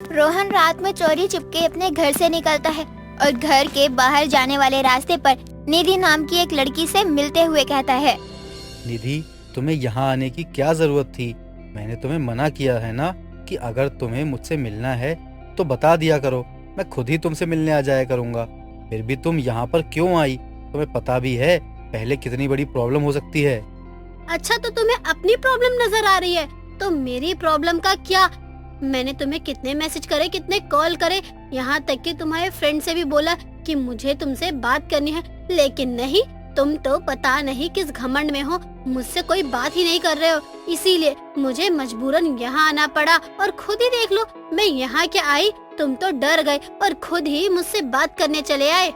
रोहन रात में चोरी चुपके अपने घर से निकलता है और घर के बाहर जाने वाले रास्ते पर निधि नाम की एक लड़की से मिलते हुए कहता है, निधि, तुम्हें यहाँ आने की क्या जरूरत थी? मैंने तुम्हें मना किया है ना कि अगर तुम्हें मुझसे मिलना है तो बता दिया करो, मैं खुद ही तुमसे मिलने आ जाया करूँगा। फिर भी तुम यहाँ पर क्यों आई? तुम्हें पता भी है पहले कितनी बड़ी प्रॉब्लम हो सकती है। अच्छा, तो तुम्हें अपनी प्रॉब्लम नजर आ रही है, तो मेरी प्रॉब्लम का क्या? मैंने तुम्हें कितने मैसेज करे, कितने कॉल करे, यहाँ तक कि तुम्हारे फ्रेंड से भी बोला कि मुझे तुमसे बात करनी है, लेकिन नहीं, तुम तो पता नहीं किस घमंड में हो, मुझसे कोई बात ही नहीं कर रहे हो। इसीलिए मुझे मजबूरन यहाँ आना पड़ा और खुद ही देख लो, मैं यहाँ क्या आई, तुम तो डर गए और खुद ही मुझसे बात करने चले आए।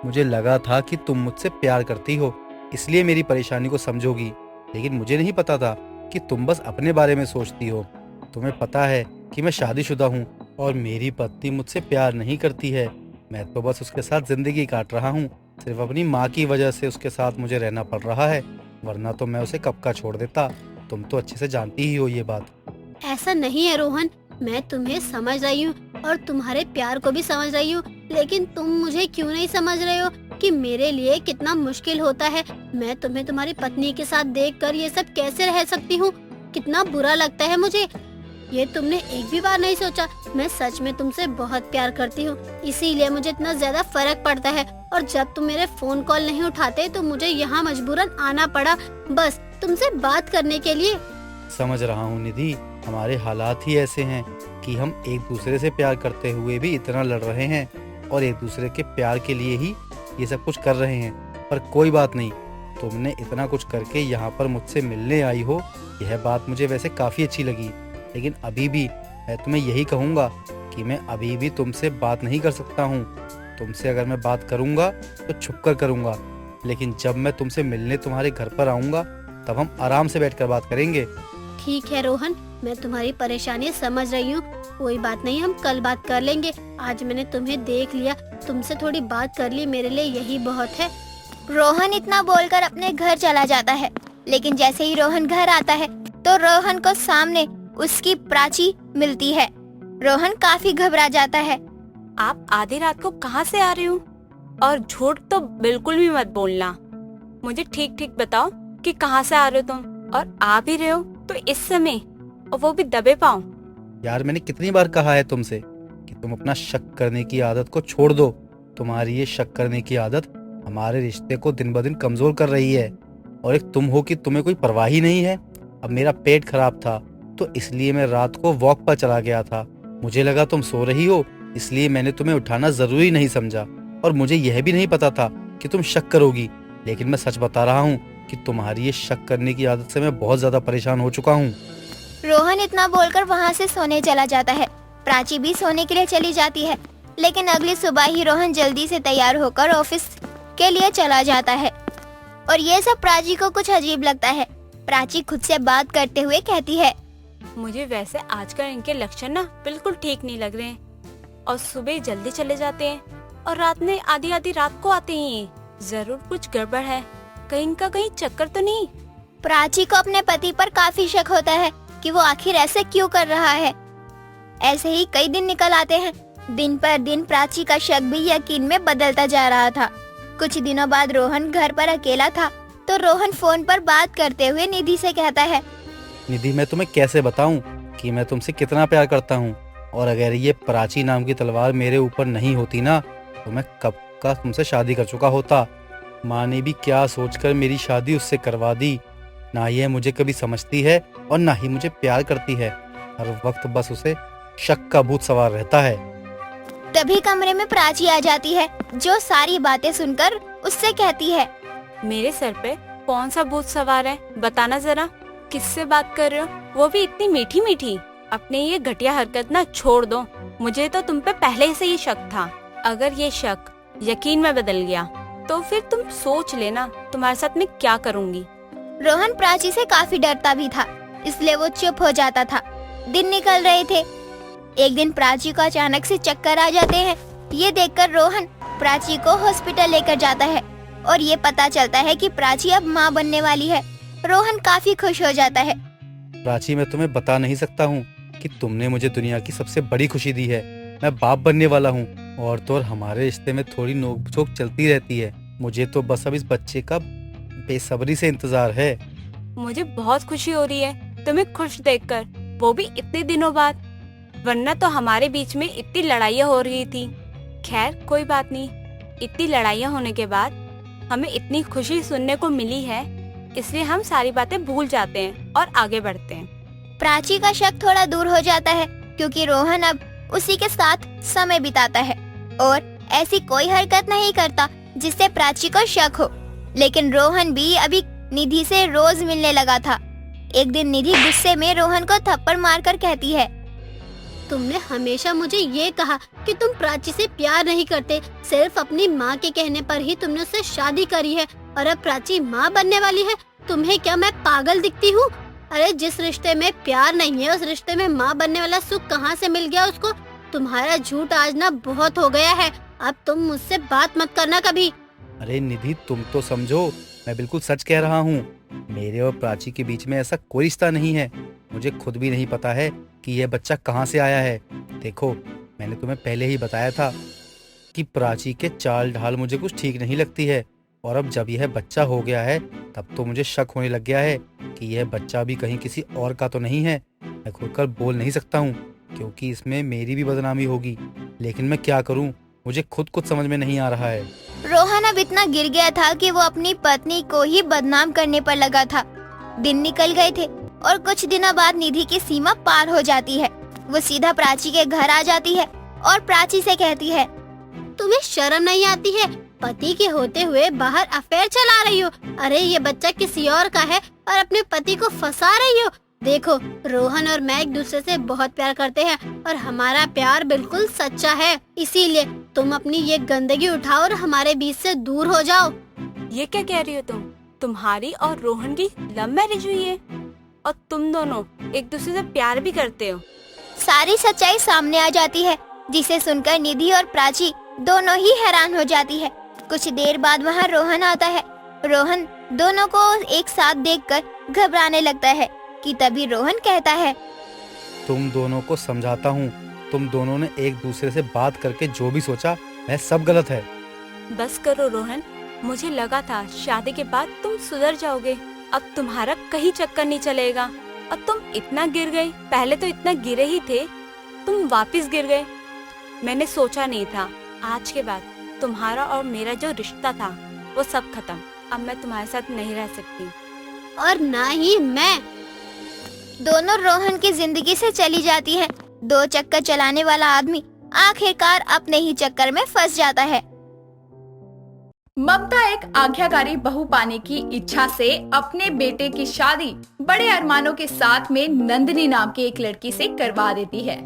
मुझे लगा था कि तुम मुझसे प्यार करती हो, इसलिए मेरी परेशानी को समझोगी, लेकिन मुझे नहीं पता था कि तुम बस अपने बारे में सोचती हो। तुम्हें पता है कि मैं शादीशुदा हूँ और मेरी पत्नी मुझसे प्यार नहीं करती है। मैं तो बस उसके साथ जिंदगी काट रहा हूँ। सिर्फ अपनी माँ की वजह से उसके साथ मुझे रहना पड़ रहा है, वरना तो मैं उसे कब का छोड़ देता। तुम तो अच्छे से जानती ही हो ये बात। ऐसा नहीं है रोहन, मैं तुम्हें समझ रही हूँ और तुम्हारे प्यार को भी समझ रही हूँ, लेकिन तुम मुझे क्यों नहीं समझ रहे हो कि मेरे लिए कितना मुश्किल होता है। मैं तुम्हें तुम्हारी पत्नी के साथ देखकर ये सब कैसे रह सकती हूँ, कितना बुरा लगता है मुझे। ये तुमने एक भी बार नहीं सोचा। मैं सच में तुमसे बहुत प्यार करती हूँ, इसीलिए मुझे इतना ज्यादा फर्क पड़ता है, और जब तुम मेरे फोन कॉल नहीं उठाते तो मुझे यहाँ मजबूरन आना पड़ा, बस तुमसे बात करने के लिए। समझ रहा हूँ निधि, हमारे हालात ही ऐसे हैं कि हम एक दूसरे से प्यार करते हुए भी इतना लड़ रहे हैं और एक दूसरे के प्यार के लिए ही ये सब कुछ कर रहे हैं। पर कोई बात नहीं, तुमने इतना कुछ करके यहाँ पर मुझसे मिलने आई हो, यह बात मुझे वैसे काफ़ी अच्छी लगी। लेकिन अभी भी मैं तुम्हें यही कहूँगा कि मैं अभी भी तुमसे बात नहीं कर सकता हूँ। तुमसे अगर मैं बात करूँगा तो छुप कर करूँगा, लेकिन जब मैं तुमसे मिलने तुम्हारे घर पर आऊँगा तब हम आराम से बैठकर बात करेंगे। ठीक है रोहन, मैं तुम्हारी परेशानी समझ रही हूँ, कोई बात नहीं, हम कल बात कर लेंगे। आज मैंने तुम्हें देख लिया, तुमसे थोड़ी बात कर ली, मेरे लिए यही बहुत है। रोहन इतना बोलकर अपने घर चला जाता है, लेकिन जैसे ही रोहन घर आता है तो रोहन को सामने उसकी प्राची मिलती है। रोहन काफी घबरा जाता है। आप आधी रात को कहाँ से आ रहे हो? और झूठ तो बिल्कुल भी मत बोलना। मुझे ठीक ठीक बताओ कि कहाँ से आ रहे हो तुम, और आ भी रहे हो तो इस समय, और वो भी दबे पाँव। यार, मैंने कितनी बार कहा है तुमसे कि तुम अपना शक करने की आदत को छोड़ दो। तुम्हारी ये शक करने की आदत हमारे रिश्ते को दिन ब दिन कमजोर कर रही है। और एक तुम हो कि तुम्हें कोई परवाह ही नहीं है। अब मेरा पेट खराब था तो इसलिए मैं रात को वॉक पर चला गया था। मुझे लगा तुम सो रही हो, इसलिए मैंने तुम्हें उठाना जरूरी नहीं समझा, और मुझे यह भी नहीं पता था कि तुम शक करोगी। लेकिन मैं सच बता रहा हूँ कि तुम्हारी ये शक करने की आदत से मैं बहुत ज्यादा परेशान हो चुका हूँ। रोहन इतना बोलकर वहाँ से सोने चला जाता है। प्राची भी सोने के लिए चली जाती है, लेकिन अगली सुबह ही रोहन जल्दी से तैयार होकर ऑफिस के लिए चला जाता है। और ये सब प्राची को कुछ अजीब लगता है। प्राची खुद से बात करते हुए कहती है, मुझे वैसे आजकल इनके लक्षण ना बिल्कुल ठीक नहीं लग रहे हैं, और सुबह जल्दी चले जाते हैं और रात में आधी आधी रात को आते हैं। जरूर कुछ गड़बड़ है, कहीं इनका कहीं चक्कर तो नहीं। प्राची को अपने पति पर काफी शक होता है कि वो आखिर ऐसे क्यों कर रहा है। ऐसे ही कई दिन निकल आते हैं। दिन पर दिन प्राची का शक भी यकीन में बदलता जा रहा था। कुछ दिनों बाद रोहन घर पर अकेला था तो रोहन फोन पर बात करते हुए निधि से कहता है, निधि, मैं तुम्हें कैसे बताऊं कि मैं तुमसे कितना प्यार करता हूं, और अगर ये प्राची नाम की तलवार मेरे ऊपर नहीं होती ना तो मैं कब का तुमसे शादी कर चुका होता। माँ ने भी क्या सोचकर मेरी शादी उससे करवा दी। ना ये मुझे कभी समझती है और ना ही मुझे प्यार करती है। हर वक्त बस उसे शक का भूत सवार रहता है। तभी कमरे में प्राची आ जाती है, जो सारी बातें सुनकर उससे कहती है, मेरे सर पे कौन सा भूत सवार है, बताना जरा, किससे बात कर रहे हो, वो भी इतनी मीठी मीठी। अपने ये घटिया हरकत ना छोड़ दो, मुझे तो तुम पे पहले से ही शक था। अगर ये शक यकीन में बदल गया तो फिर तुम सोच लेना तुम्हारे साथ मैं क्या करूँगी। रोहन प्राची से काफी डरता भी था, इसलिए वो चुप हो जाता था। दिन निकल रहे थे। एक दिन प्राची को अचानक से चक्कर आ जाते हैं। ये देखकर रोहन प्राची को हॉस्पिटल लेकर जाता है और ये पता चलता है कि प्राची अब माँ बनने वाली है। रोहन काफी खुश हो जाता है। प्राची, मैं तुम्हें बता नहीं सकता हूँ कि तुमने मुझे दुनिया की सबसे बड़ी खुशी दी है। मैं बाप बनने वाला हूँ और तो और हमारे रिश्ते में थोड़ी नोक-झोंक चलती रहती है। मुझे तो बस अब इस बच्चे का बेसब्री से इंतजार है। मुझे बहुत खुशी हो रही है तुम्हें खुश देखकर, वो भी इतने दिनों बाद, वरना तो हमारे बीच में इतनी लड़ाइयाँ हो रही थी। खैर कोई बात नहीं, इतनी लड़ाइयाँ होने के बाद हमें इतनी खुशी सुनने को मिली है, इसलिए हम सारी बातें भूल जाते हैं और आगे बढ़ते हैं। प्राची का शक थोड़ा दूर हो जाता है क्योंकि रोहन अब उसी के साथ समय बिताता है और ऐसी कोई हरकत नहीं करता जिससे प्राची को शक हो। लेकिन रोहन भी अभी निधि से रोज मिलने लगा था। एक दिन निधि गुस्से में रोहन को थप्पड़ मारकर कहती है, तुमने हमेशा मुझे ये कहा कि तुम प्राची से प्यार नहीं करते, सिर्फ अपनी माँ के कहने पर ही तुमने उससे शादी करी है और अब प्राची माँ बनने वाली है। तुम्हें क्या मैं पागल दिखती हूँ? अरे जिस रिश्ते में प्यार नहीं है उस रिश्ते में माँ बनने वाला सुख कहाँ से मिल गया उसको? तुम्हारा झूठ आज ना बहुत हो गया है, अब तुम मुझसे बात मत करना कभी। अरे निधि तुम तो समझो, मैं बिल्कुल सच कह रहा हूँ। मेरे और प्राची के बीच में ऐसा कोई रिश्ता नहीं है। मुझे खुद भी नहीं पता है कि यह बच्चा कहाँ से आया है। देखो मैंने तुम्हें पहले ही बताया था कि प्राची के चाल ढाल मुझे कुछ ठीक नहीं लगती है, और अब जब यह बच्चा हो गया है तब तो मुझे शक होने लग गया है कि यह बच्चा भी कहीं किसी और का तो नहीं है। मैं खुलकर बोल नहीं सकता हूँ क्योंकि इसमें मेरी भी बदनामी होगी, लेकिन मैं क्या करूँ, मुझे खुद कुछ समझ में नहीं आ रहा है। रोहन अब इतना गिर गया था कि वो अपनी पत्नी को ही बदनाम करने पर लगा था। दिन निकल गए थे और कुछ दिनों बाद निधि की सीमा पार हो जाती है। वो सीधा प्राची के घर आ जाती है और प्राची से कहती है, तुम्हें शर्म नहीं आती है? पति के होते हुए बाहर अफेयर चला रही हो। अरे ये बच्चा किसी और का है और अपने पति को फंसा रही हो। देखो रोहन और मैं एक दूसरे से बहुत प्यार करते हैं और हमारा प्यार बिल्कुल सच्चा है, इसीलिए तुम अपनी ये गंदगी उठाओ और हमारे बीच से दूर हो जाओ। ये क्या कह रही हो तुम? तुम्हारी और रोहन की लव मैरिज हुई है और तुम दोनों एक दूसरे से प्यार भी करते हो। सारी सच्चाई सामने आ जाती है, जिसे सुनकर निधि और प्राची दोनों ही हैरान हो जाती है। कुछ देर बाद वहाँ रोहन आता है। रोहन दोनों को एक साथ देखकर घबराने लगता है कि तभी रोहन कहता है, तुम दोनों को समझाता हूँ, तुम दोनों ने एक दूसरे से बात करके जो भी सोचा वह सब गलत है। बस करो रोहन, मुझे लगा था शादी के बाद तुम सुधर जाओगे। अब तुम्हारा कहीं चक्कर नहीं चलेगा और तुम इतना गिर गए। पहले तो इतना गिरे ही थे, तुम वापस गिर गए। मैंने सोचा नहीं था आज के बाद तुम्हारा और मेरा जो रिश्ता था वो सब खत्म। अब मैं तुम्हारे साथ नहीं रह सकती और ना ही मैं। दोनों रोहन की जिंदगी से चली जाती हैं। दो चक्कर चलाने वाला आदमी आखिरकार अपने ही चक्कर में फंस जाता है। ममता एक आज्ञाकारी बहू पाने की इच्छा से अपने बेटे की शादी बड़े अरमानों के साथ में नंदिनी नाम की एक लड़की से करवा देती है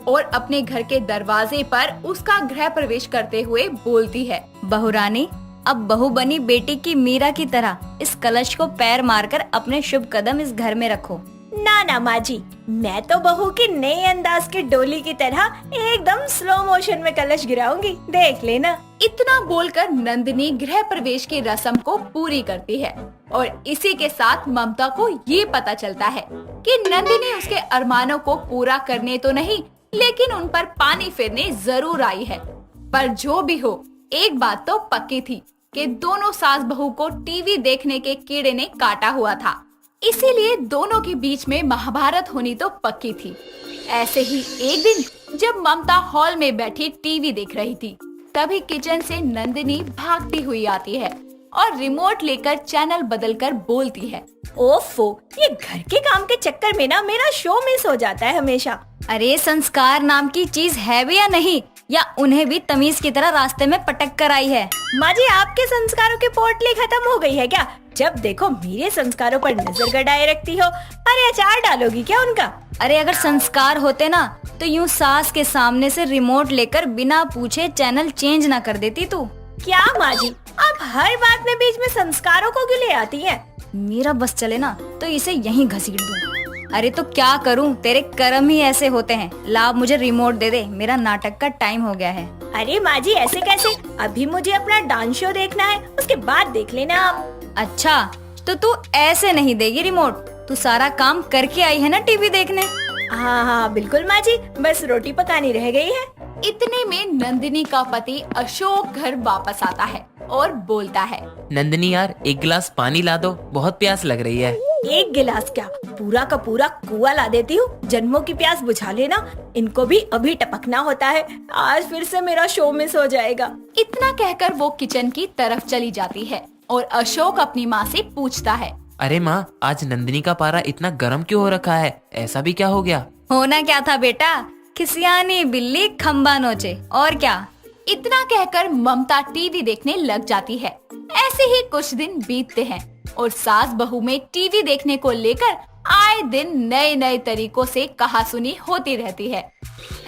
और अपने घर के दरवाजे पर उसका गृह प्रवेश करते हुए बोलती है, बहुरानी, अब बहू बनी बेटी की मीरा की तरह इस कलश को पैर मारकर अपने शुभ कदम इस घर में रखो। ना ना माँ जी, मैं तो बहू की नई अंदाज की डोली की तरह एकदम स्लो मोशन में कलश गिराऊंगी, देख लेना। इतना बोलकर नंदिनी गृह प्रवेश की रस्म को पूरी करती है और इसी के साथ ममता को ये पता चलता है कि नंदिनी उसके अरमानों को पूरा करने तो नहीं लेकिन उन पर पानी फेरने जरूर आई है। पर जो भी हो, एक बात तो पक्की थी कि दोनों सास बहू को टीवी देखने के कीड़े ने काटा हुआ था, इसीलिए दोनों के बीच में महाभारत होनी तो पक्की थी। ऐसे ही एक दिन जब ममता हॉल में बैठी टीवी देख रही थी, तभी किचन से नंदिनी भागती हुई आती है और रिमोट लेकर चैनल बदलकर बोलती है, ओफो, ये घर के काम के चक्कर में ना मेरा शो मिस हो जाता है हमेशा। अरे संस्कार नाम की चीज है भी या नहीं, या उन्हें भी तमीज की तरह रास्ते में पटक कर आई है? माँ जी, आपके संस्कारों की पोटली खत्म हो गई है क्या? जब देखो मेरे संस्कारों पर नजर गड़ाए रखती हो। अरे अचार डालोगी क्या उनका? अरे अगर संस्कार होते ना तो यूँ सास के सामने से रिमोट लेकर बिना पूछे चैनल चेंज ना कर देती तू। क्या माँ जी, आप हर बात में बीच में संस्कारों को क्यों ले आती हैं? मेरा बस चले ना तो इसे यहीं घसीट दूं। अरे तो क्या करूं, तेरे कर्म ही ऐसे होते हैं। ला मुझे रिमोट दे दे, मेरा नाटक का टाइम हो गया है। अरे माँ जी, ऐसे कैसे? अभी मुझे अपना डांस शो देखना है, उसके बाद देख लेना आप। अच्छा तो तू ऐसे नहीं देगी रिमोट? तू सारा काम करके आई है ना टीवी देखने। हाँ हाँ बिल्कुल माँ जी, बस रोटी पकानी रह गई है। इतने में नंदिनी का पति अशोक घर वापस आता है और बोलता है, नंदिनी यार, एक गिलास पानी ला दो, बहुत प्यास लग रही है। एक गिलास क्या, पूरा का पूरा कुआं ला देती हूँ, जन्मों की प्यास बुझा लेना। इनको भी अभी टपकना होता है, आज फिर से मेरा शो मिस हो जाएगा। इतना कहकर वो किचन की तरफ चली जाती है और अशोक अपनी माँ से पूछता है, अरे माँ, आज नंदिनी का पारा इतना गर्म क्यों हो रखा है? ऐसा भी क्या हो गया? होना क्या था बेटा, खिसियानी बिल्ली खम्बा नोचे, और क्या। इतना कहकर ममता टीवी देखने लग जाती है। ऐसे ही कुछ दिन बीतते हैं और सास बहू में टीवी देखने को लेकर आए दिन नए नए तरीकों से कहासुनी होती रहती है।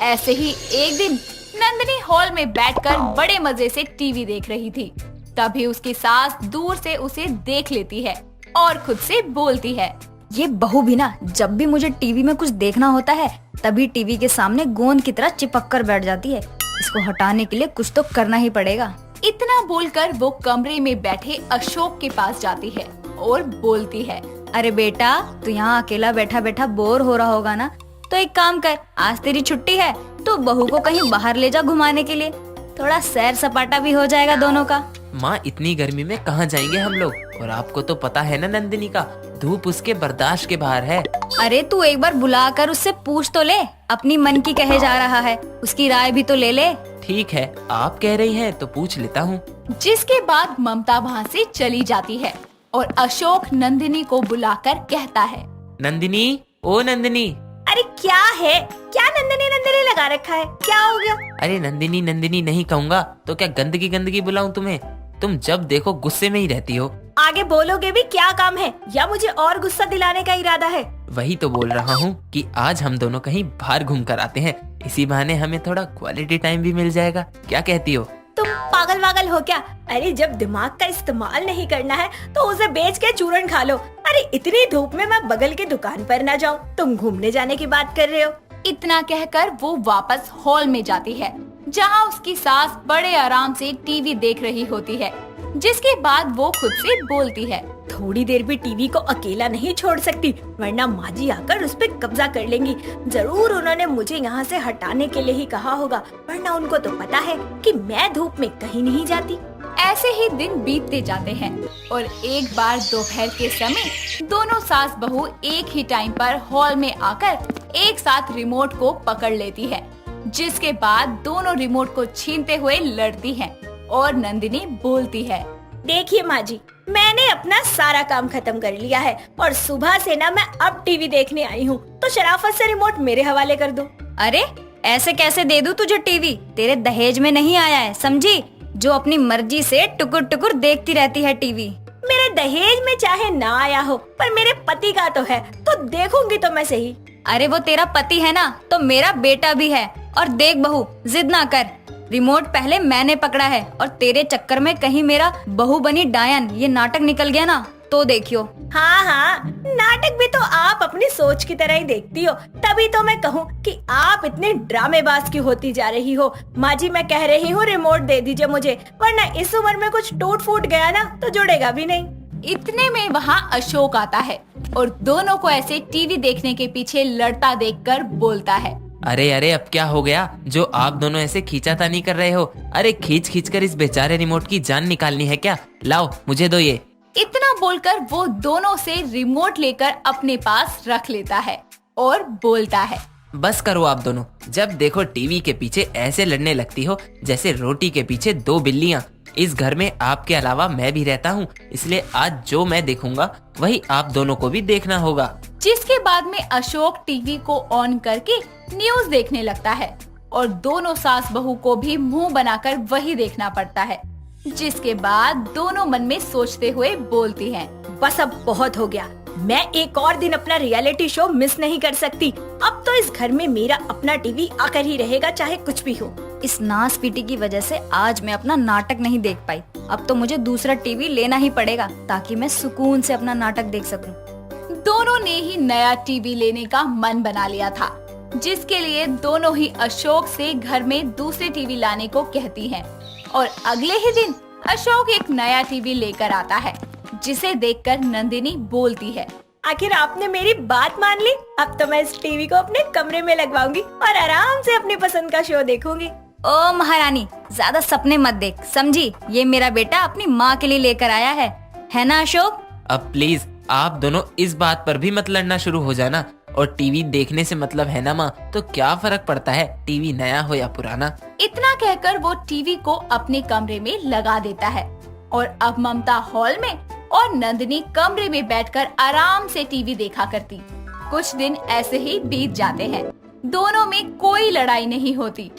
ऐसे ही एक दिन नंदिनी हॉल में बैठकर बड़े मजे से टीवी देख रही थी। तभी उसकी सास दूर से उसे देख लेती है और खुद से बोलती है, ये बहू भी ना, जब भी मुझे टीवी में कुछ देखना होता है तभी टीवी के सामने गोंद की तरह चिपक कर बैठ जाती है। इसको हटाने के लिए कुछ तो करना ही पड़ेगा। इतना बोलकर वो कमरे में बैठे अशोक के पास जाती है और बोलती है, अरे बेटा, तू यहाँ अकेला बैठा बैठा बोर हो रहा होगा ना, तो एक काम कर, आज तेरी छुट्टी है तो बहू को कहीं बाहर ले जा घुमाने के लिए, थोड़ा सैर सपाटा भी हो जाएगा दोनों का। माँ, इतनी गर्मी में कहाँ जाएंगे हम लोग? और आपको तो पता है ना नंदिनी का धूप उसके बर्दाश्त के बाहर है। अरे तू एक बार बुलाकर उससे पूछ तो ले, अपनी मन की कहे जा रहा है, उसकी राय भी तो ले ले। ठीक है, आप कह रही हैं तो पूछ लेता हूँ। जिसके बाद ममता वहाँ से चली जाती है और अशोक नंदिनी को बुलाकर कहता है, नंदिनी, ओ नंदिनी। अरे क्या है, क्या नंदनी नंदनी लगा रखा है, क्या हो गया? अरे नंदिनी नंदिनी नहीं कहूँगा तो क्या गंदगी गंदगी बुलाऊं तुम्हें? तुम जब देखो गुस्से में ही रहती हो। आगे बोलोगे भी, क्या काम है या मुझे और गुस्सा दिलाने का इरादा है? वही तो बोल रहा हूँ कि आज हम दोनों कहीं बाहर घूम कर आते हैं, इसी बहाने हमें थोड़ा क्वालिटी टाइम भी मिल जाएगा। क्या कहती हो? तुम पागल वागल हो क्या? अरे जब दिमाग का इस्तेमाल नहीं करना है तो उसे बेच के चूरन खा लो। अरे इतनी धूप में मैं बगल की दुकान पर ना जाऊं, तुम घूमने जाने की बात कर रहे हो। इतना कहकर वो वापस हॉल में जाती है जहाँ उसकी सास बड़े आराम से टीवी देख रही होती है। जिसके बाद वो खुद से बोलती है, थोड़ी देर भी टीवी को अकेला नहीं छोड़ सकती, वरना माँ जी आकर उस पर कब्जा कर लेंगी। जरूर उन्होंने मुझे यहाँ से हटाने के लिए ही कहा होगा, वरना उनको तो पता है कि मैं धूप में कहीं नहीं जाती। ऐसे ही दिन बीतते जाते हैं और एक बार दोपहर के समय दोनों सास बहू एक ही टाइम पर हॉल में आकर एक साथ रिमोट को पकड़ लेती है। जिसके बाद दोनों रिमोट को छीनते हुए लड़ती हैं और नंदिनी बोलती है, देखिए माँ जी, मैंने अपना सारा काम खत्म कर लिया है और सुबह से ना मैं अब टीवी देखने आई हूँ, तो शराफत से रिमोट मेरे हवाले कर दो। अरे ऐसे कैसे दे दूं तुझे टीवी? तेरे दहेज में नहीं आया है, समझी? जो अपनी मर्जी से टुकुर टुकुर देखती रहती है टीवी। मेरे दहेज में चाहे ना आया हो, पर मेरे पति का तो है, तो देखूंगी तो मैं सही। अरे वो तेरा पति है ना, तो मेरा बेटा भी है। और देख बहू, जिद ना कर, रिमोट पहले मैंने पकड़ा है और तेरे चक्कर में कहीं मेरा बहू बनी डायन ये नाटक निकल गया ना तो देखियो। हाँ हाँ, नाटक भी तो आप अपनी सोच की तरह ही देखती हो, तभी तो मैं कहूँ कि आप इतने ड्रामेबाज की होती जा रही हो। माँ जी, मैं कह रही हूँ रिमोट दे दीजिए मुझे, वरना इस उम्र में कुछ टूट फूट गया ना तो जुड़ेगा भी नहीं। इतने में वहाँ अशोक आता है और दोनों को ऐसे टीवी देखने के पीछे लड़ता देखकर बोलता है, अरे अरे, अब क्या हो गया जो आप दोनों ऐसे खींचातानी कर रहे हो? अरे खींच खींच कर इस बेचारे रिमोट की जान निकालनी है क्या? लाओ मुझे दो ये। इतना बोलकर वो दोनों से रिमोट लेकर अपने पास रख लेता है और बोलता है, बस करो आप दोनों, जब देखो टीवी के पीछे ऐसे लड़ने लगती हो जैसे रोटी के पीछे दो बिल्लियाँ। इस घर में आपके अलावा मैं भी रहता हूँ, इसलिए आज जो मैं देखूंगा वही आप दोनों को भी देखना होगा। जिसके बाद में अशोक टीवी को ऑन करके न्यूज देखने लगता है और दोनों सास बहू को भी मुंह बनाकर वही देखना पड़ता है। जिसके बाद दोनों मन में सोचते हुए बोलती हैं, बस अब बहुत हो गया, मैं एक और दिन अपना रियलिटी शो मिस नहीं कर सकती। अब तो इस घर में मेरा अपना टीवी आकर ही रहेगा, चाहे कुछ भी हो। इस नास पीटी की वजह से आज मैं अपना नाटक नहीं देख पाई। अब तो मुझे दूसरा टीवी लेना ही पड़ेगा ताकि मैं सुकून से अपना नाटक देख सकूं। दोनों ने ही नया टीवी लेने का मन बना लिया था, जिसके लिए दोनों ही अशोक से घर में दूसरे टीवी लाने को कहती हैं। और अगले ही दिन अशोक एक नया टीवी लेकर आता है, जिसे देखकर नंदिनी बोलती है, आखिर आपने मेरी बात मान ली। अब तो मैं इस टीवी को अपने कमरे में लगवाऊंगी और आराम से अपनी पसंद का शो देखूंगी। ओ महारानी, ज्यादा सपने मत देख, समझी? ये मेरा बेटा अपनी माँ के लिए लेकर आया है ना अशोक? अब प्लीज आप दोनों इस बात पर भी मत लड़ना शुरू हो जाना। और टीवी देखने से मतलब है ना माँ, तो क्या फर्क पड़ता है टीवी नया हो या पुराना। इतना कहकर वो टीवी को अपने कमरे में लगा देता है और अब ममता हॉल में और नंदिनी कमरे में बैठकर आराम से टीवी देखा करती। कुछ दिन ऐसे ही बीत जाते हैं। दोनों में कोई लड़ाई नहीं होती।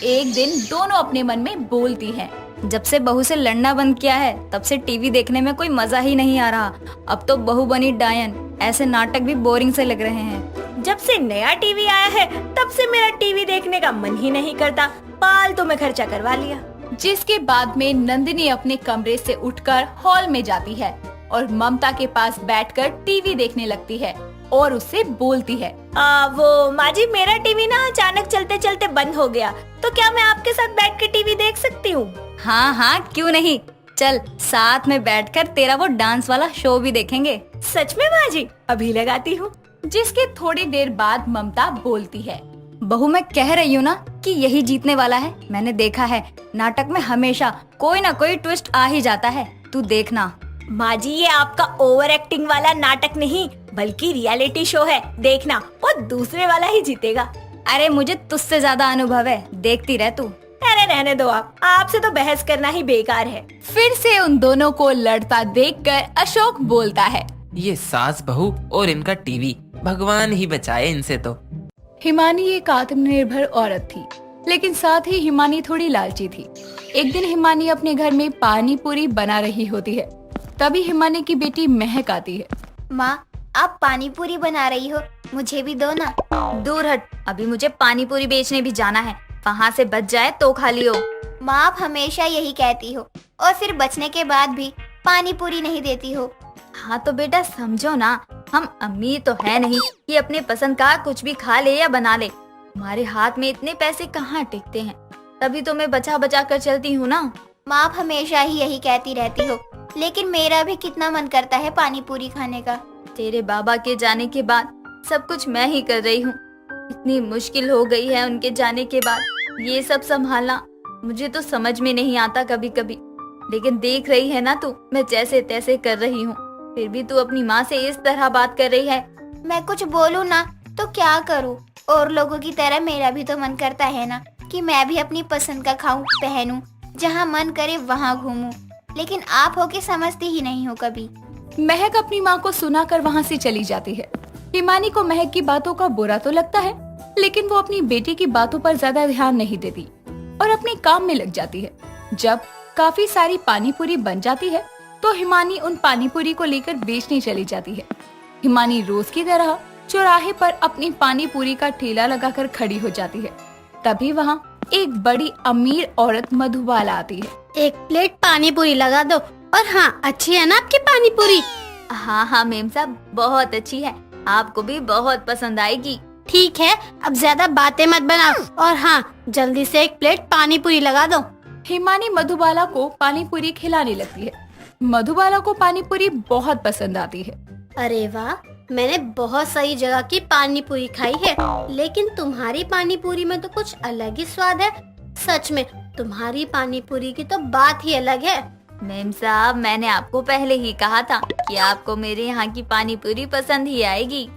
एक दिन दोनों अपने मन में बोलती हैं। जब से बहू से लड़ना बंद किया है तब से टीवी देखने में कोई मजा ही नहीं आ रहा। अब तो बहू बनी डायन, ऐसे नाटक भी बोरिंग से लग रहे हैं। जब से नया टीवी आया है तब से मेरा टीवी देखने का मन ही नहीं करता। फालतू में खर्चा करवा लिया। जिसके बाद में नंदिनी अपने कमरे से उठकर हॉल में जाती है और ममता के पास बैठकर टीवी देखने लगती है और उससे बोलती है, वो माँ जी, मेरा टीवी ना अचानक चलते चलते बंद हो गया, तो क्या मैं आपके साथ बैठ के टीवी देख सकती हूँ? हाँ हाँ, क्यों नहीं, चल साथ में बैठकर तेरा वो डांस वाला शो भी देखेंगे। सच में माँ जी? अभी लगाती हूँ। जिसके थोड़ी देर बाद ममता बोलती है, बहू मैं कह रही हूँ ना कि यही जीतने वाला है। मैंने देखा है नाटक में हमेशा कोई ना कोई ट्विस्ट आ ही जाता है, तू देखना। माँ जी, ये आपका ओवर एक्टिंग वाला नाटक नहीं बल्कि रियलिटी शो है। देखना, वो दूसरे वाला ही जीतेगा। अरे मुझे तुझसे ज्यादा अनुभव है, देखती रह तू। अरे रहने दो आप, आपसे तो बहस करना ही बेकार है। फिर से उन दोनों को लड़ता देखकर अशोक बोलता है, ये सास बहू और इनका टीवी, भगवान ही बचाए इनसे तो। हिमानी एक आत्मनिर्भर औरत थी, लेकिन साथ ही हिमानी थोड़ी लालची थी। एक दिन हिमानी अपने घर में पानी पूरी बना रही होती है, तभी हिमानी की बेटी महक आती है। माँ, आप पानी पूरी बना रही हो, मुझे भी दो ना। दूर हट, अभी मुझे पानी पूरी बेचने भी जाना है, वहाँ से बच जाए तो खा लियो। माँ, आप हमेशा यही कहती हो और फिर बचने के बाद भी पानी पूरी नहीं देती हो। हाँ तो बेटा समझो ना, हम अमीर तो है नहीं कि अपने पसंद का कुछ भी खा ले या बना ले। हमारे हाथ में इतने पैसे कहाँ टिकते हैं, तभी तो मैं बचा बचा कर चलती हूँ ना। माँ, आप हमेशा ही यही कहती रहती हो, लेकिन मेरा भी कितना मन करता है पानी पूरी खाने का। तेरे बाबा के जाने के बाद सब कुछ मैं ही कर रही हूँ। इतनी मुश्किल हो गई है उनके जाने के बाद ये सब संभालना, मुझे तो समझ में नहीं आता कभी कभी। लेकिन देख रही है ना तू, मैं जैसे तैसे कर रही हूँ, फिर भी तू अपनी माँ से इस तरह बात कर रही है। मैं कुछ बोलूँ ना तो क्या करूँ? और लोगों की तरह मेरा भी तो मन करता है ना कि मैं भी अपनी पसंद का खाऊं, पहनूं, जहाँ मन करे वहाँ घूमूं। लेकिन आप हो के समझती ही नहीं हो कभी। महक अपनी माँ को सुनाकर वहाँ से चली जाती है। हिमानी को महक की बातों का बुरा तो लगता है, लेकिन वो अपनी बेटी की बातों पर ज्यादा ध्यान नहीं देती और अपने काम में लग जाती है। जब काफी सारी पानी पूरी बन जाती है तो हिमानी उन पानी पूरी को लेकर बेचने चली जाती है। हिमानी रोज की तरह चौराहे पर अपनी पानी पूरी का ठेला लगाकर खड़ी हो जाती है। तभी वहाँ एक बड़ी अमीर औरत मधुबाला आती है। एक प्लेट पानी पूरी लगा दो। और हाँ, अच्छी है ना आपकी पानी पूरी? हाँ हाँ मेम साहब, बहुत अच्छी है, आपको भी बहुत पसंद आएगी। ठीक है, अब ज्यादा बातें मत बनाओ और हाँ, जल्दी से एक प्लेट पानी पूरी लगा दो। हिमानी मधुबाला को पानी पूरी खिलाने लगती है। मधुबाला को पानी पूरी बहुत पसंद आती है। अरे वाह, मैंने बहुत सही जगह की पानी पूरी खाई है, लेकिन तुम्हारी पानी पूरी में तो कुछ अलग ही स्वाद है। सच में तुम्हारी पानी पूरी की तो बात ही अलग है। मेम साहब, मैंने आपको पहले ही कहा था कि आपको मेरे यहाँ की पानी पूरी पसंद ही आएगी।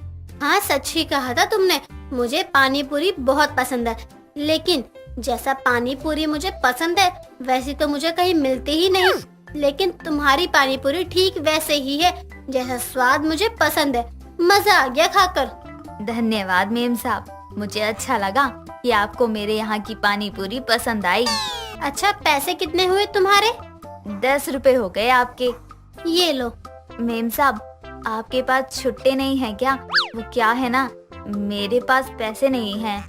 हाँ, सच ही कहा था तुमने। मुझे पानी पूरी बहुत पसंद है, लेकिन जैसा पानी पूरी मुझे पसंद है वैसी तो मुझे कहीं मिलती ही नहीं। लेकिन तुम्हारी पानी पूरी ठीक वैसे ही है जैसा स्वाद मुझे पसंद है। मजा आ गया खाकर। धन्यवाद मेम साहब, मुझे अच्छा लगा कि आपको मेरे यहाँ की पानी पूरी पसंद आई। अच्छा, पैसे कितने हुए तुम्हारे? 10 रुपए हो गए आपके। ये लो। मेम साहब, आपके पास छुट्टे नहीं है क्या? वो क्या है ना, मेरे पास पैसे नहीं हैं।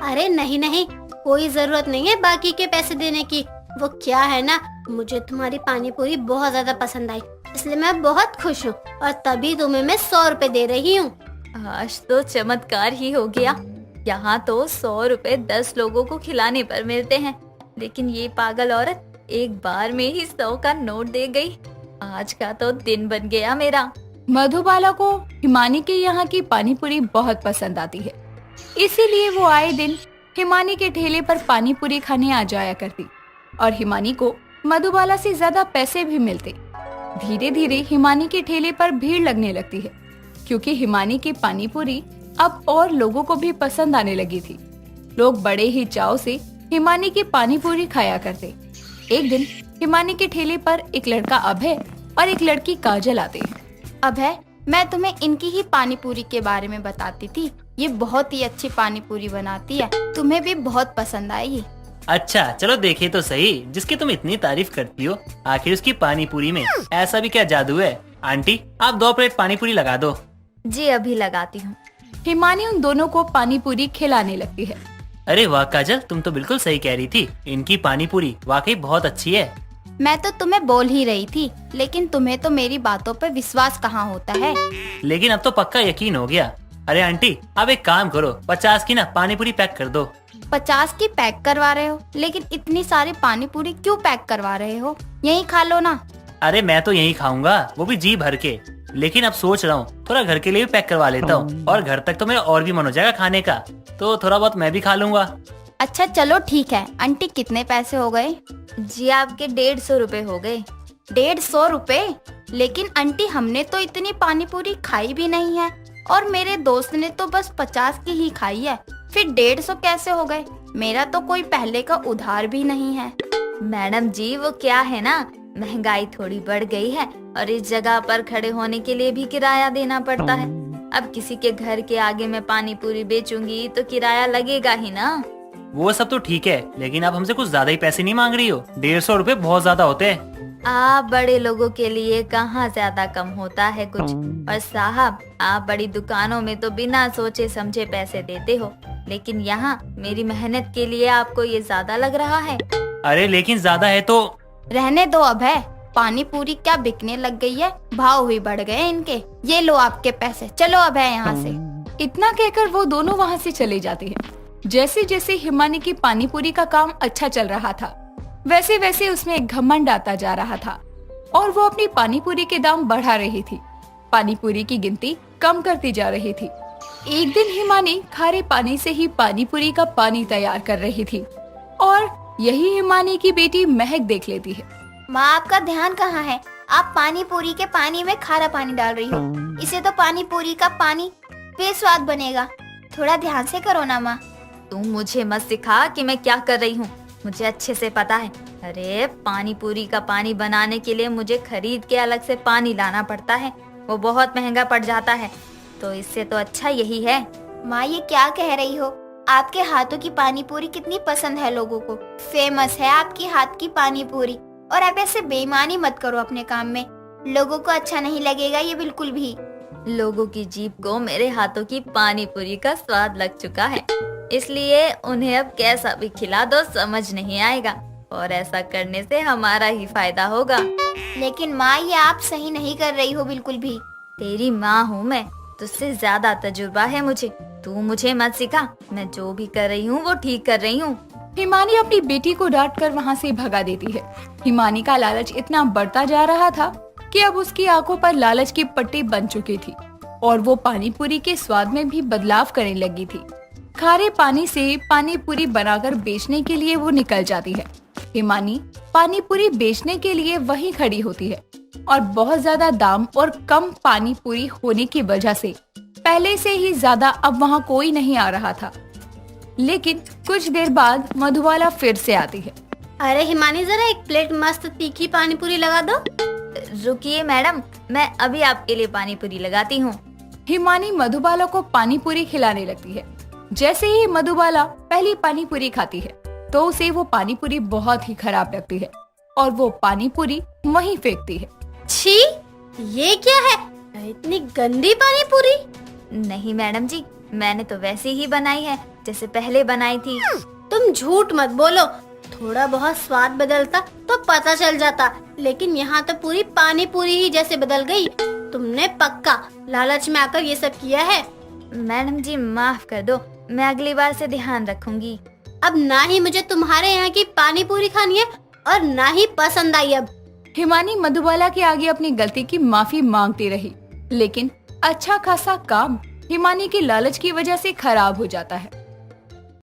अरे नहीं नहीं, कोई जरूरत नहीं है बाकी के पैसे देने की। वो क्या है ना, मुझे तुम्हारी पानी पूरी बहुत ज्यादा पसंद आई, इसलिए मैं बहुत खुश हूँ और तभी तुम्हें मैं 100 रुपए दे रही हूँ। आज तो चमत्कार ही हो गया। यहाँ तो 100 रुपए 10 लोगों को खिलाने पर मिलते हैं, लेकिन ये पागल औरत एक बार में ही 100 का नोट दे गई। आज का तो दिन बन गया मेरा। मधुबाला को हिमानी के यहाँ की पानी पूरी बहुत पसंद आती है, इसीलिए वो आए दिन हिमानी के ठेले पर पानी पूरी खाने आ जाया करती और हिमानी को मधुबाला से ज्यादा पैसे भी मिलते। धीरे धीरे हिमानी के ठेले पर भीड़ लगने लगती है, क्योंकि हिमानी की पानी पूरी अब और लोगों को भी पसंद आने लगी थी। लोग बड़े ही चाव से हिमानी की पानी पूरी खाया करते। एक दिन हिमानी के ठेले पर एक लड़का अभय और एक लड़की काजल आते हैं। अभय, मैं तुम्हें इनकी ही पानी पूरी के बारे में बताती थी। ये बहुत ही अच्छी पानी पूरी बनाती है, तुम्हें भी बहुत पसंद आएगी। अच्छा चलो देखे तो सही, जिसकी तुम इतनी तारीफ करती हो, आखिर उसकी पानी पूरी में ऐसा भी क्या जादू है। आंटी आप 2 प्लेट पानी पूरी लगा दो। जी अभी लगाती हूँ। हिमानी उन दोनों को पानी पूरी खिलाने लगती है। अरे वाह काजल, तुम तो बिल्कुल सही कह रही थी, इनकी पानी पूरी वाकई बहुत अच्छी है। मैं तो तुम्हें बोल ही रही थी, लेकिन तुम्हें तो मेरी बातों पर विश्वास कहाँ होता है। लेकिन अब तो पक्का यकीन हो गया। अरे आंटी आप एक काम करो, 50 की ना पानी पूरी पैक कर दो। 50 की पैक करवा रहे हो, लेकिन इतनी सारी पानी पूरी क्यों पैक करवा रहे हो? यहीं खा लो ना। अरे मैं तो यही खाऊंगा, वो भी जी भर के। लेकिन अब सोच रहा हूँ थोड़ा घर के लिए भी पैक करवा लेता हूँ, और घर तक तो मेरा और भी मन हो जाएगा खाने का, तो थोड़ा बहुत मैं भी खा लूंगा। अच्छा चलो ठीक है। आंटी कितने पैसे हो गए? जी आपके 150 रुपए हो गए। 150 रुपए? लेकिन आंटी हमने तो इतनी पानी पूरी खाई भी नहीं है, और मेरे दोस्त ने तो बस 50 की ही खाई है, फिर 150 कैसे हो गए? मेरा तो कोई पहले का उधार भी नहीं है। मैडम जी वो क्या है ना, महंगाई थोड़ी बढ़ गई है, और इस जगह पर खड़े होने के लिए भी किराया देना पड़ता है। अब किसी के घर के आगे मैं पानी पूरी बेचूंगी तो किराया लगेगा ही ना। वो सब तो ठीक है, लेकिन आप हमसे कुछ ज्यादा ही पैसे नहीं मांग रही हो? 150 रुपए बहुत ज्यादा होते हैं। आप बड़े लोगों के लिए कहाँ ज्यादा कम होता है कुछ। और साहब आप बड़ी दुकानों में तो बिना सोचे समझे पैसे देते हो, लेकिन यहाँ मेरी मेहनत के लिए आपको ये ज्यादा लग रहा है। अरे लेकिन ज्यादा है तो। रहने दो अभय, पानी पूरी क्या बिकने लग गई है, भाव भी बढ़ गए इनके। ये लो आपके पैसे, चलो अभय यहाँ से। इतना कहकर वो दोनों वहाँ से चले जाते हैं। जैसे जैसे हिमानी की पानी पूरी का काम अच्छा चल रहा था, वैसे वैसे उसमें एक घमंड आता जा रहा था, और वो अपनी पानी पूरी के दाम बढ़ा रही थी। पानी पूरी की गिनती कम करती जा रही थी। एक दिन हिमानी खारे पानी से ही पानी पूरी का पानी तैयार कर रही थी, और यही हिमानी की बेटी महक देख लेती है। माँ आपका ध्यान कहाँ है? आप पानी पूरी के पानी में खारा पानी डाल रही हो। इसे तो पानी पूरी का पानी बेस्वाद बनेगा। थोड़ा ध्यान से करो ना माँ। तुम मुझे मत सिखा कि मैं क्या कर रही हूँ, मुझे अच्छे से पता है। अरे पानी पूरी का पानी बनाने के लिए मुझे खरीद के अलग से पानी लाना पड़ता है, वो बहुत महंगा पड़ जाता है, तो इससे तो अच्छा यही है। माँ ये क्या कह रही हो? आपके हाथों की पानी पूरी कितनी पसंद है लोगों को, फेमस है आपकी हाथ की पानी पूरी। और आप ऐसे बेईमानी मत करो अपने काम में, लोगों को अच्छा नहीं लगेगा ये बिल्कुल भी। लोगों की जीभ को मेरे हाथों की पानी पूरी का स्वाद लग चुका है, इसलिए उन्हें अब कैसा भी खिला दो समझ नहीं आएगा, और ऐसा करने से हमारा ही फायदा होगा। लेकिन माँ ये आप सही नहीं कर रही हो बिल्कुल भी। तेरी माँ हूँ मैं, तुझसे ज्यादा तजुर्बा है मुझे, तू मुझे मत सिखा। मैं जो भी कर रही हूँ वो ठीक कर रही हूँ। हिमानी अपनी बेटी को डांट कर वहाँ से भगा देती है। हिमानी का लालच इतना बढ़ता जा रहा था कि अब उसकी आंखों पर लालच की पट्टी बन चुकी थी, और वो पानी पूरी के स्वाद में भी बदलाव करने लगी थी। खारे पानी से पानी पूरी बनाकर बेचने के लिए वो निकल जाती है। हिमानी पानी पूरी बेचने के लिए वहीं खड़ी होती है, और बहुत ज्यादा दाम और कम पानी पूरी होने की वजह से पहले से ही ज्यादा अब वहाँ कोई नहीं आ रहा था। लेकिन कुछ देर बाद मधुबाला फिर से आती है। अरे हिमानी जरा एक प्लेट मस्त तीखी पानी पूरी लगा दो। रुकिए मैडम, मैं अभी आपके लिए पानी पूरी लगाती हूँ। हिमानी मधुबाला को पानी पूरी खिलाने लगती है। जैसे ही मधुबाला पहली पानी पूरी खाती है तो उसे वो पानी पूरी बहुत ही खराब लगती है, और वो पानी पूरी वहीं फेंकती है। छी, ये क्या है? इतनी गंदी पानी पूरी। नहीं मैडम जी, मैंने तो वैसी ही बनाई है जैसे पहले बनाई थी। तुम झूठ मत बोलो, थोड़ा बहुत स्वाद बदलता तो पता चल जाता, लेकिन यहाँ तो पूरी पानी पूरी ही जैसे बदल गई। तुमने पक्का लालच में आकर ये सब किया है। मैडम जी माफ कर दो, मैं अगली बार से ध्यान रखूंगी। अब ना ही मुझे तुम्हारे यहाँ की पानी पूरी खानी है, और ना ही पसंद आई अब। हिमानी मधुबाला के आगे अपनी गलती की माफी मांगती रही, लेकिन अच्छा खासा काम हिमानी की लालच की वजह से खराब हो जाता है।